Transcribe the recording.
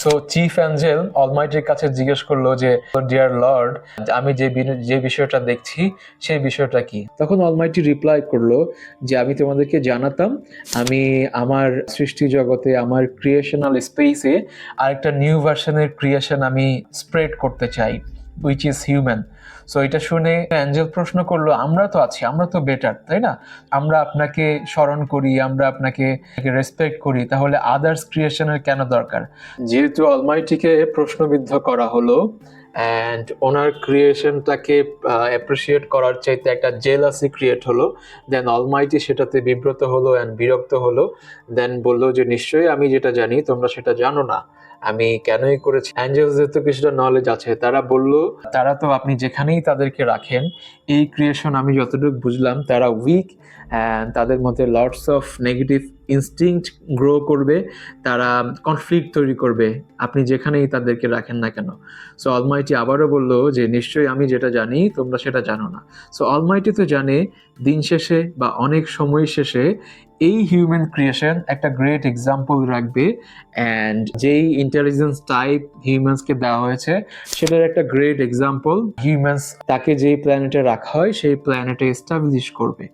So chief Angel অলমাইটির কাছে জিজ্ঞেস করলো যে ডিয়ার লর্ড, আমি যে বিষয়টা দেখছি সেই বিষয়টা কি। তখন অলমাইটি রিপ্লাই করলো যে আমি তোমাদেরকে জানাতাম, আমি আমার সৃষ্টি জগতে, আমার ক্রিয়েশনাল স্পেসে আরেকটা নিউ ভার্সনের ক্রিয়েশন আমি স্প্রেড করতে চাই, উইচ ইজ হিউম্যান। সো এটা শুনে অ্যাঞ্জেল প্রশ্ন করলো, আমরা তো আছি, আমরা তো বেটার, তাই না? আমরা আপনাকে স্মরণ করি, আমরা আপনাকে রেসপেক্ট করি, তাহলে আদার্স ক্রিয়েশনের কেন দরকার? যেহেতু অলমাইটিকে প্রশ্নবিদ্ধ করা হলো অ্যান্ড ওনার ক্রিয়েশনটাকে অ্যাপ্রিসিয়েট করার চাইতে একটা জেলাসি ক্রিয়েট হলো, দেন অলমাইটি সেটাতে বিব্রত হলো অ্যান্ড বিরক্ত হলো। দেন বললো যে নিশ্চয়ই আমি যেটা জানি তোমরা সেটা জানো না, আমি কেনই করেছি। অ্যাঞ্জেলসদের তো কিছুটা নলেজ আছে, তারা বলল তারা তো আপনি যেখানেই তাদেরকে রাখেন, এই ক্রিয়েশন আমি যতটুকু বুঝলাম তারা উইক অ্যান্ড তাদের মধ্যে lots of negative instinct grow করবে, তারা কনফ্লিক্ট তৈরি করবে আপনি যেখানেই তাদেরকে রাখেন না কেন। সো অলমাইটি আবারও বললো যে নিশ্চয়ই আমি যেটা জানি তোমরা সেটা জানো না। সো অলমাইটি তো জানে দিন শেষে বা অনেক সময় শেষে এই হিউম্যান ক্রিয়েশন একটা গ্রেট এক্সাম্পল রাখবে, অ্যান্ড যেই ইন্টেলিজেন্স টাইপ হিউম্যানসকে দেওয়া হয়েছে সেটার একটা গ্রেট এক্সাম্পল হিউম্যানস তাকে যেই প্ল্যানেটে রাখা হয় সেই প্ল্যানেটে এস্টাবলিশ করবে।